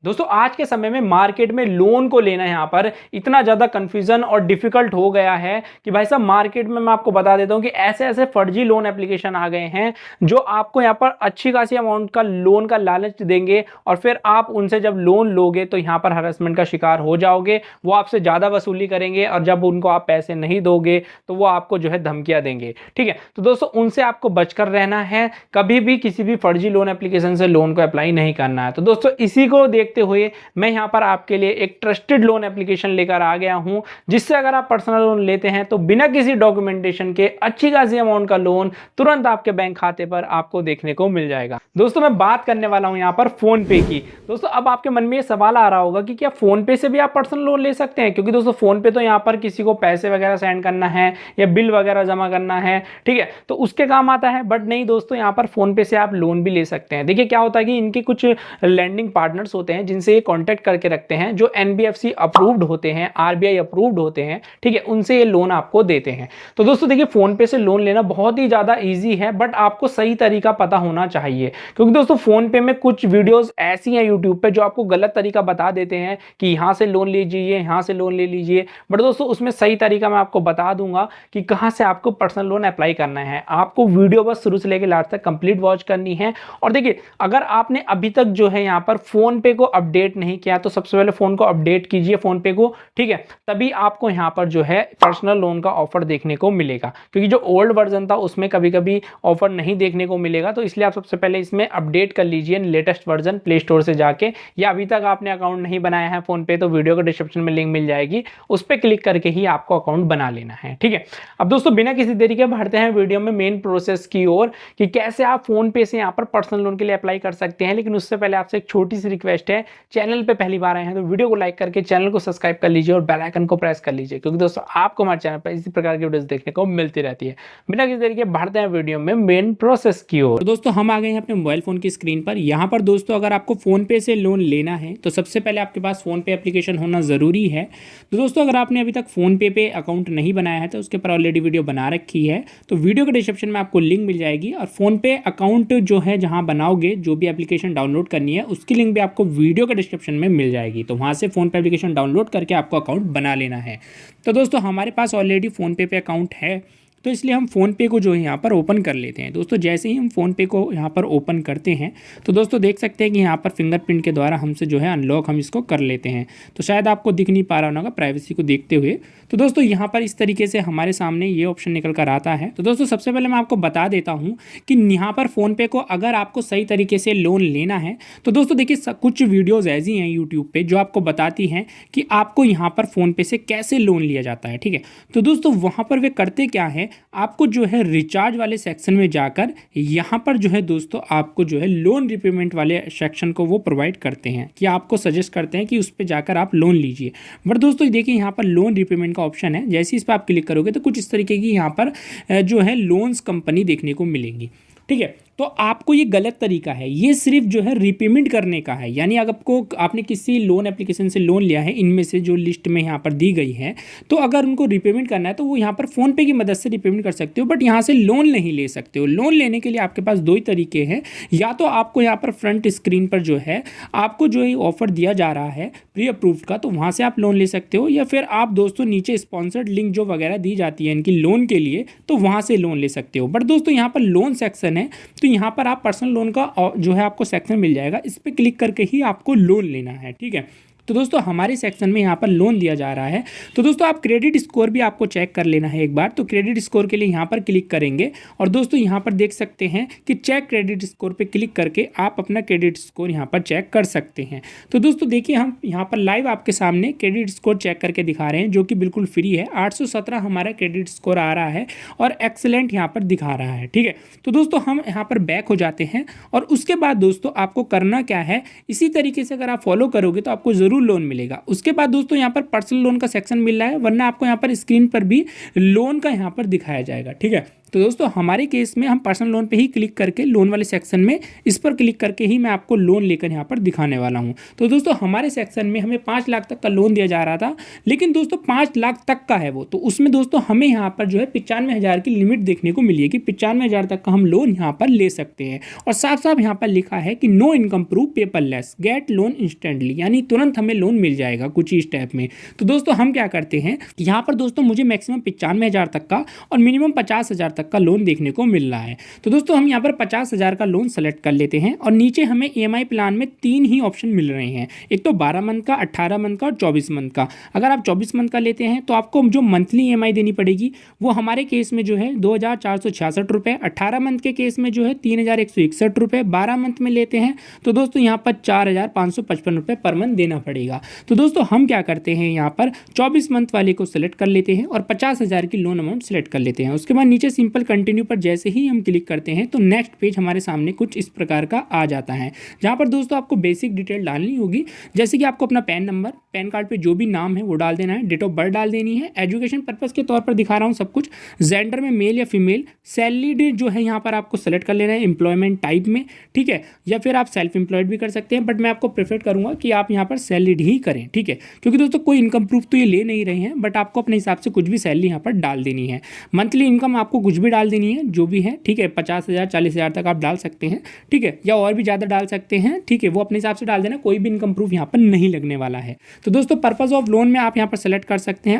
दोस्तों आज के समय में मार्केट में लोन को लेना यहाँ पर इतना ज़्यादा कंफ्यूजन और डिफिकल्ट हो गया है कि भाई साहब मार्केट में मैं आपको बता देता हूँ कि ऐसे ऐसे फर्जी लोन एप्लीकेशन आ गए हैं जो आपको यहाँ पर अच्छी खासी अमाउंट का लोन का लालच देंगे और फिर आप उनसे जब लोन लोगे तो यहाँ पर हरासमेंट का शिकार हो जाओगे। वो आपसे ज़्यादा वसूली करेंगे और जब उनको आप पैसे नहीं दोगे तो वो आपको जो है धमकियाँ देंगे। ठीक है, तो दोस्तों उनसे आपको बचकर रहना है, कभी भी किसी भी फर्जी लोन एप्लीकेशन से लोन को अप्लाई नहीं करना है। तो दोस्तों इसी को देखते हुए मैं यहां पर आपके लिए एक ट्रस्टेड लोन एप्लीकेशन लेकर आ गया हूं, जिससे अगर आप पर्सनल लोन लेते हैं तो बिना किसी डॉक्यूमेंटेशन के अच्छी खासी अमाउंट का लोन तुरंत आपके बैंक खाते पर आपको देखने को मिल जाएगा। दोस्तों मैं बात करने वाला हूं यहां पर फोन पे की। दोस्तों अब आपके मन में ये सवाल आ रहा होगा कि क्या फोन पे से भी आप पर्सनल लोन ले सकते हैं, क्योंकि दोस्तों फोन पे तो यहां पर किसी को पैसे वगैरह सेंड करना है या बिल वगैरह जमा करना है, ठीक है, तो उसके काम आता है। बट नहीं दोस्तों, यहां पर फोन पे से आप लोन भी ले सकते हैं। देखिए क्या होता है कि इनके कुछ लैंडिंग पार्टनर्स होते हैं जिनसे ये कांटेक्ट करके रखते हैं, जो एनबीएफसी अप्रूव्ड होते हैं, आरबीआई अप्रूव्ड होते हैं, ठीक है, उनसे ये लोन आपको देते हैं। तो दोस्तों देखिए फोन पे से लोन लेना बहुत ही ज्यादा इजी है, बट आपको सही तरीका पता होना चाहिए, क्योंकि दोस्तों फोन पे में कुछ वीडियोस ऐसी हैं यूट्यूब पे जो आपको गलत तरीका बता देते हैं कि यहां से लोन लीजिए, यहां से लोन ले लीजिए। बट दोस्तों उसमें सही तरीका मैं आपको बता दूंगा कि कहां से आपको पर्सनल लोन अप्लाई करना है। आपको वीडियो बस शुरू से लेकर लास्ट तक कंप्लीट वॉच करनी है। और देखिए अगर आपने अभी तक जो है यहाँ पर फोन पे को अपडेट नहीं किया तो सबसे पहले फोन को अपडेट कीजिए, फोन पे को, ठीक है, तभी आपको यहाँ पर जो है पर्सनल लोन का ऑफर देखने को मिलेगा। क्योंकि जो ओल्ड वर्जन था उसमें कभी कभी ऑफर नहीं देखने को मिलेगा, तो इसलिए आप सबसे पहले इसमें अपडेट कर लीजिए लेटेस्ट वर्जन प्ले स्टोर से जाके, या अभी तक आपने अकाउंट नहीं बनाया है फोन पे तो वीडियो के डिस्क्रिप्शन में लिंक मिल जाएगी, उस पर क्लिक करके ही आपको अकाउंट बना लेना है। ठीक है, अब दोस्तों बिना किसी देरी के बढ़ते हैं वीडियो में मेन प्रोसेस की ओर कि कैसे आप फोन पे से यहाँ पर पर्सनल लोन के लिए अप्लाई कर सकते हैं। लेकिन उससे पहले आपसे एक छोटी सी रिक्वेस्ट है, चैनल पे पहली बार आए हैं तो वीडियो को लाइक करके चैनल को सब्सक्राइब कर लीजिए और बेल आइकन को प्रेस कर लीजिए, क्योंकि दोस्तों आपको हमारे चैनल पर इसी प्रकार की वीडियोस देखने को मिलती रहती है। बिना किसी तरीके बढ़ते हैं वीडियो में मेन प्रोसेस की ओर। तो दोस्तों हम आ गए हैं अपने मोबाइल फ़ोन की स्क्रीन पर। यहाँ पर दोस्तों अगर आपको फ़ोन पे से लोन लेना है तो सबसे पहले आपके पास फ़ोन पे एप्लीकेशन होना ज़रूरी है। तो दोस्तों अगर आपने अभी तक फ़ोन पे अकाउंट नहीं बनाया है तो उसके ऊपर ऑलरेडी वीडियो बना रखी है, तो वीडियो के डिस्क्रिप्शन में आपको लिंक मिल जाएगी। और फ़ोन पे अकाउंट जो है जहाँ बनाओगे, जो भी एप्लीकेशन डाउनलोड करनी है उसकी लिंक भी आपको वीडियो के डिस्क्रिप्शन में मिल जाएगी। तो वहाँ से फ़ोन पे एप्लीकेशन डाउनलोड करके आपको अकाउंट बना लेना है। तो दोस्तों हमारे पास ऑलरेडी फ़ोन पे अकाउंट है, तो इसलिए हम फ़ोन पे को जो है यहाँ पर ओपन कर लेते हैं। दोस्तों जैसे ही हम फ़ोन पे को यहाँ पर ओपन करते हैं तो दोस्तों देख सकते हैं कि यहाँ पर फिंगरप्रिंट के द्वारा हमसे जो है अनलॉक हम इसको कर लेते हैं। तो शायद आपको दिख नहीं पा रहा होगा प्राइवेसी को देखते हुए। तो दोस्तों यहाँ पर इस तरीके से हमारे सामने ये ऑप्शन निकल कर आता है। तो दोस्तों सबसे पहले मैं आपको बता देता हूँ कि यहाँ पर फ़ोन पे को अगर आपको सही तरीके से लोन लेना है तो दोस्तों देखिए कुछ वीडियोज़ ऐसी हैं यूट्यूब पर जो आपको बताती हैं कि आपको यहाँ पर फ़ोन पे से कैसे लोन लिया जाता है। ठीक है, तो दोस्तों वहाँ पर वे करते क्या है, आपको जो है रिचार्ज वाले सेक्शन में जाकर यहाँ पर जो है दोस्तों आपको जो है लोन रिपेमेंट वाले सेक्शन को वो प्रोवाइड करते हैं, कि आपको सजेस्ट करते हैं कि उस पर जाकर आप लोन लीजिए। बट दोस्तों देखिए यहाँ पर लोन रिपेमेंट का ऑप्शन है, जैसे इस पर आप क्लिक करोगे तो कुछ इस तरीके की यहाँ पर जो है लोन्स कंपनी देखने को मिलेंगी। ठीक है, तो आपको ये गलत तरीका है, ये सिर्फ जो है रीपेमेंट करने का है। यानी अगर आपने किसी लोन एप्लीकेशन से लोन लिया है, इनमें से जो लिस्ट में यहाँ पर दी गई है, तो अगर उनको रीपेमेंट करना है तो वो यहाँ पर फ़ोन पे की मदद से रीपेमेंट कर सकते हो, बट यहाँ से लोन नहीं ले सकते हो। लोन लेने के लिए आपके पास दो ही तरीके हैं, या तो आपको यहाँ पर फ्रंट स्क्रीन पर जो है आपको जो है ऑफर दिया जा रहा है प्री अप्रूव्ड का, तो वहाँ से आप लोन ले सकते हो, या फिर आप दोस्तों नीचे स्पॉन्सर्ड लिंक जो वगैरह दी जाती है इनकी लोन के लिए, तो वहाँ से लोन ले सकते हो। बट दोस्तों यहाँ पर लोन सेक्शन है, तो यहाँ पर आप पर्सनल लोन का जो है आपको सेक्शन मिल जाएगा, इस पर क्लिक करके ही आपको लोन लेना है। ठीक है, तो दोस्तों हमारे सेक्शन में यहाँ पर लोन दिया जा रहा है। तो दोस्तों आप क्रेडिट स्कोर भी आपको चेक कर लेना है एक बार। तो क्रेडिट स्कोर के लिए यहाँ पर क्लिक करेंगे और दोस्तों यहाँ पर देख सकते हैं कि चेक क्रेडिट स्कोर पे क्लिक करके आप अपना क्रेडिट स्कोर यहाँ पर चेक कर सकते हैं। तो दोस्तों देखिए हम यहाँ पर लाइव आपके सामने क्रेडिट स्कोर चेक करके दिखा रहे हैं, जो कि बिल्कुल फ्री है। 817 हमारा क्रेडिट स्कोर आ रहा है और एक्सेलेंट यहाँ पर दिखा रहा है। ठीक है, तो दोस्तों हम यहाँ पर बैक हो जाते हैं और उसके बाद दोस्तों आपको करना क्या है, इसी तरीके से अगर आप फॉलो करोगे तो आपको ज़रूर लोन मिलेगा। उसके बाद दोस्तों यहाँ पर पर्सनल लोन का सेक्शन मिल रहा है, वरना आपको यहाँ पर स्क्रीन पर भी लोन का यहाँ पर दिखाया जाएगा। ठीक है, तो दोस्तों हमारे केस में हम पर्सनल लोन पे ही क्लिक करके लोन वाले सेक्शन में इस पर क्लिक करके ही मैं आपको लोन लेकर यहाँ पर दिखाने वाला हूँ। तो दोस्तों हमारे सेक्शन में हमें 5 लाख तक का लोन दिया जा रहा था, लेकिन दोस्तों 5 लाख तक का है वो, तो उसमें दोस्तों हमें यहाँ पर जो है 95,000 की लिमिट देखने को मिली है कि 95,000 तक का हम लोन यहाँ पर ले सकते हैं। और साफ साफ यहाँ पर लिखा है कि no income proof paperless get loan instantly, यानी तुरंत हमें लोन मिल जाएगा कुछ ही स्टेप में। तो दोस्तों हम क्या करते हैं, यहाँ पर दोस्तों मुझे मैक्सिमम 95,000 तक का और मिनिमम 50,000 तक का लोन देखने को मिल रहा है। तो दोस्तों हम यहाँ पर 50,000 का लोन सेलेक्ट कर लेते हैं और नीचे हमें EMI प्लान में 3 ही ऑप्शन मिल रहे हैं, एक तो 12 मंथ का, 18 मंथ का और 24 मंथ का। अगर आप 24 मंथ का लेते हैं तो आपको जो मंथली EMI देनी पड़ेगी वो हमारे केस में जो है 2,466 रुपये, 18 मंथ के केस में जो है 3,161 रुपये, 12 मंथ में लेते हैं तो दोस्तों यहाँ पर 4,555 रुपये पर मंथ देना पड़ेगा। तो दोस्तों हम क्या करते हैं, यहाँ पर 24 मंथ वाले को सिलेक्ट कर लेते हैं और 50,000 की लोन अमाउंट सेलेक्ट कर लेते हैं। उसके बाद नीचे सिंपल कंटिन्यू पर जैसे ही हम क्लिक करते हैं तो नेक्स्ट पेज हमारे सामने कुछ इस प्रकार का आ जाता है, जहाँ पर दोस्तों आपको बेसिक डिटेल डालनी होगी, जैसे कि आपको अपना पैन नंबर, पैन कार्ड पे जो भी नाम है वो डाल देना है, डेट ऑफ बर्थ डाल देनी है, एजुकेशन पर्पस के तौर पर दिखा रहा हूँ सब कुछ, जेंडर में मेल या फीमेल, सैलरीड जो है यहाँ पर आपको सेलेक्ट कर लेना है एम्प्लॉयमेंट टाइप में, ठीक है, या फिर आप सेल्फ एम्प्लॉयड भी कर सकते हैं, बट मैं आपको प्रेफर करूँगा कि आप यहाँ पर सैलरीड ही करें, ठीक है, क्योंकि दोस्तों कोई इनकम प्रूफ तो ये ले नहीं रहे हैं, बट आपको अपने हिसाब से कुछ भी सैलरी यहाँ पर डाल देनी है। मंथली इनकम आपको कुछ भी डाल देनी है जो भी है, ठीक है, 50,000 40,000 तक आप डाल सकते हैं, ठीक है, या और भी ज़्यादा डाल सकते हैं, ठीक है, वो अपने हिसाब से डाल देना, कोई भी इनकम प्रूफ यहाँ पर नहीं लगने वाला है। तो दोस्तों पर्पस ऑफ लोन में आप यहाँ पर सेलेक्ट कर सकते हैं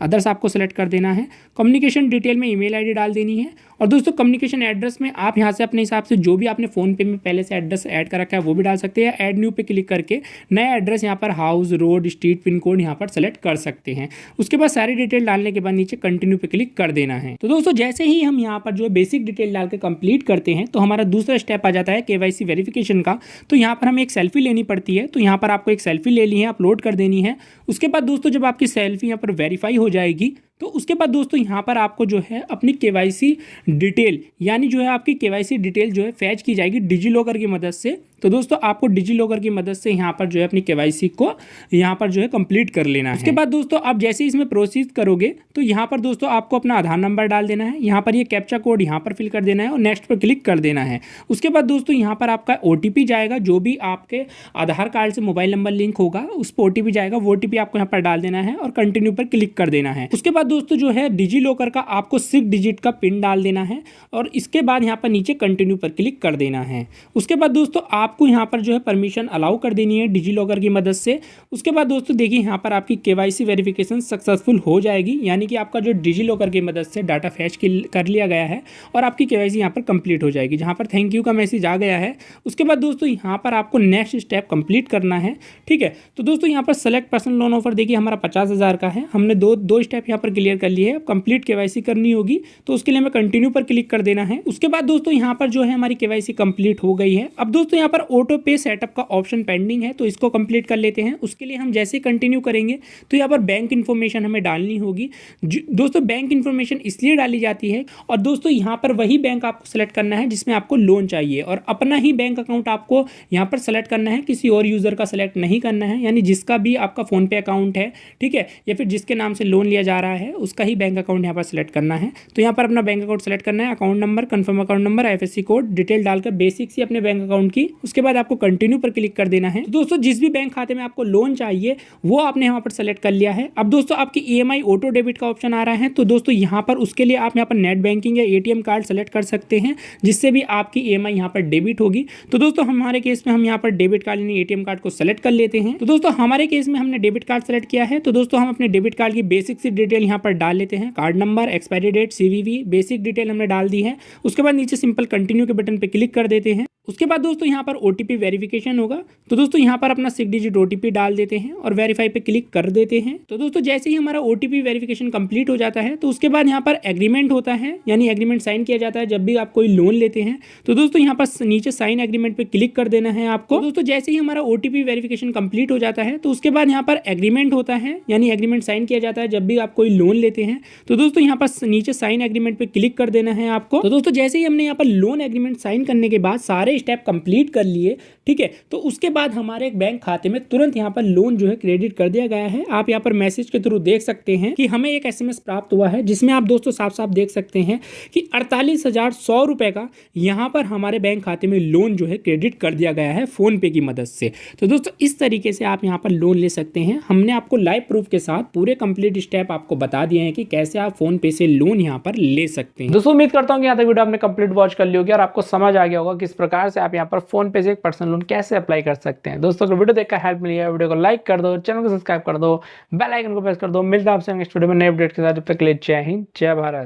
अदर्स आपको सेलेक्ट कर देना है, कम्युनिकेशन डिटेल में ईमेल आईडी डाल देनी है, और दोस्तों कम्युनिकेशन एड्रेस में आप यहाँ से अपने हिसाब से जो भी आपने फ़ोन पे में पहले से एड्रेस ऐड कर रखा है वो भी डाल सकते हैं, ऐड न्यू पे क्लिक करके नया एड्रेस यहाँ पर house, road, street, pin code यहाँ पर सेलेक्ट कर सकते हैं। उसके बाद सारी डिटेल डालने के बाद नीचे कंटिन्यू पे क्लिक कर देना है। तो दोस्तों जैसे ही हम यहाँ पर जो है बेसिक डिटेल डाल के कंप्लीट करते हैं तो हमारा दूसरा स्टेप आ जाता है KYC वेरिफिकेशन का। तो यहाँ पर हमें एक सेल्फी लेनी पड़ती है, तो यहाँ पर आपको एक सेल्फी ले ली है, अपलोड कर देनी है। उसके बाद दोस्तों जब आपकी सेल्फी यहाँ पर वेरीफाई हो जाएगी तो उसके बाद दोस्तों यहाँ पर आपको जो है अपनी KYC डिटेल, यानी जो है आपकी KYC डिटेल जो है फैच की जाएगी डिजी लॉकर की मदद से। तो दोस्तों आपको डिजी लॉकर की मदद से यहाँ पर जो है अपनी KYC को यहाँ पर जो है कंप्लीट कर लेना है। उसके बाद दोस्तों आप जैसे ही इसमें प्रोसीड करोगे तो यहाँ पर दोस्तों आपको अपना आधार नंबर डाल देना है, यहाँ पर ये कैप्चा कोड यहाँ पर फिल कर देना है और नेक्स्ट पर क्लिक कर देना है। उसके बाद दोस्तों यहाँ पर आपका OTP जाएगा, जो भी आपके आधार कार्ड से मोबाइल नंबर लिंक होगा उस पर OTP जाएगा, वो OTP आपको यहाँ पर डाल देना है और कंटिन्यू पर क्लिक कर देना है। उसके बाद दोस्तों जो है डिजी लॉकर का आपको 6 डिजिट का पिन डाल देना है और इसके बाद यहाँ पर नीचे कंटिन्यू पर क्लिक कर देना है। उसके बाद दोस्तों आपको यहाँ पर जो है परमिशन अलाउ कर देनी है डिजी लॉकर की मदद से। उसके बाद दोस्तों देखिए यहाँ पर आपकी KYC वेरिफिकेशन सक्सेसफुल हो जाएगी, यानी कि आपका जो डिजी लॉकर की मदद से डाटा फैच कर लिया गया है और आपकी KYC यहाँ पर कंप्लीट हो जाएगी, जहाँ पर थैंक यू का मैसेज आ गया है। उसके बाद दोस्तों यहाँ पर आपको नेक्स्ट स्टेप कंप्लीट करना है, ठीक है। तो दोस्तों यहाँ पर सेलेक्ट पर्सनल लोन ऑफर देखिए हमारा 50,000 का है, हमने दो स्टेप यहाँ पर क्लियर कर लिए है, कंप्लीट KYC करनी होगी तो उसके लिए हमें कंटिन्यू पर क्लिक कर देना है। उसके बाद दोस्तों यहाँ पर जो है हमारी KYC कंप्लीट हो गई है। अब दोस्तों यहाँ पर ऑटो पे सेटअप का ऑप्शन पेंडिंग है, तो इसको कंप्लीट कर लेते हैं। उसके लिए हम जैसे कंटिन्यू करेंगे तो यहाँ पर बैंक इन्फॉर्मेशन हमें डालनी होगी। दोस्तों बैंक इन्फॉर्मेशन इसलिए डाली जाती है और दोस्तों यहाँ पर वही बैंक आपको सेलेक्ट करना है जिसमें आपको लोन चाहिए और अपना ही बैंक अकाउंट आपको यहाँ पर सेलेक्ट करना है, किसी और यूजर का सेलेक्ट नहीं करना है, यानी जिसका भी आपका फोन पे अकाउंट है, ठीक है, या फिर जिसके नाम से लोन लिया जा रहा है उसका ही बैंक अकाउंट यहाँ पर सेलेक्ट करना है। तो यहाँ पर अपना बैंक अकाउंट सेलेक्ट करना है, account number, confirm account number, IFSC code, detail डालकर बेसिक सी अपने बैंक अकाउंट की। उसके बाद आपको कंटिन्यू पर क्लिक कर देना है। तो दोस्तों जिस भी बैंक खाते में आपको लोन चाहिए वो आपने यहाँ पर सेलेक्ट कर लिया है। अब दोस्तों आपकी EMI ऑटो डेबिट का ऑप्शन आ रहा है, तो दोस्तों यहाँ पर उसके लिए आप यहाँ पर नेट बैंकिंग या ATM कार्ड सेलेक्ट कर सकते हैं, जिससे भी आपकी EMI यहाँ पर डेबिट होगी। तो दोस्तों हमारे केस में हम यहाँ पर डेबिट कार्ड यानी ATM कार्ड को सेलेक्ट कर लेते हैं। तो दोस्तों हमारे केस में हमने डेबिट कार्ड सेलेक्ट किया है, तो दोस्तों हम अपने डेबिट कार्ड की बेसिक सी डिटेल यहाँ पर डाल लेते हैं, card number, expiry date, CVV, basic detail हमने डाल दी है। उसके बाद नीचे सिंपल कंटिन्यू के बटन पे क्लिक कर देते हैं। उसके बाद दोस्तों यहाँ पर OTP वेरिफिकेशन होगा, तो दोस्तों यहाँ पर अपना 6 डिजिट OTP डाल देते हैं और वेरीफाई पे क्लिक कर देते हैं। तो दोस्तों जैसे ही हमारा OTP वेरिफिकेशन कंप्लीट हो जाता है तो उसके बाद यहाँ पर एग्रीमेंट होता है, यानी एग्रीमेंट साइन किया जाता है जब भी आप कोई लोन लेते हैं। तो दोस्तों यहाँ पर नीचे साइन एग्रीमेंट पे क्लिक कर देना है आपको। दोस्तों जैसे ही हमारा OTP वेरिफिकेशन कंप्लीट हो जाता है तो उसके बाद यहाँ पर एग्रीमेंट होता है, यानी एग्रीमेंट साइन किया जाता है जब भी आप कोई लोन लेते हैं। तो दोस्तों यहाँ पर नीचे साइन एग्रीमेंट पे क्लिक कर देना है आपको। तो दोस्तों जैसे ही हमने यहाँ पर लोन एग्रीमेंट साइन करने के बाद सारे सारे स्टेप कंप्लीट कर लिए, ठीक है, तो उसके बाद हमारे एक बैंक खाते में तुरंत यहाँ पर लोन जो है क्रेडिट कर दिया गया है। आप यहाँ पर मैसेज के थ्रू देख सकते हैं कि हमें एक SMS प्राप्त हुआ है, जिसमें आप दोस्तों साफ साफ देख सकते हैं कि 48,100 रुपए का यहाँ पर हमारे बैंक खाते में लोन जो है क्रेडिट कर दिया गया है फोन पे की मदद से। तो दोस्तों इस तरीके से आप यहाँ पर लोन ले सकते हैं। हमने आपको लाइव प्रूफ के साथ पूरे कंप्लीट स्टेप आपको बता दिए हैं कि कैसे आप फोन पे से लोन यहाँ पर ले सकते हैं। दोस्तों उम्मीद करता हूँ कि यहाँ तक वीडियो आपने कंप्लीट वॉच कर ली होगी और आपको समझ आ गया होगा किस प्रकार से आप यहाँ पर फोन पे से एक पर्सनल लोन कैसे अप्लाई कर सकते हैं। दोस्तों अगर वीडियो देखकर हेल्प मिली है, वीडियो को लाइक कर दो, चैनल को सब्सक्राइब कर दो, बेल आइकन को प्रेस कर दो। मिलता है आपसे नेक्स्ट वीडियो में नए अपडेट के साथ। जब तक के लिए जय हिंद, जय भारत।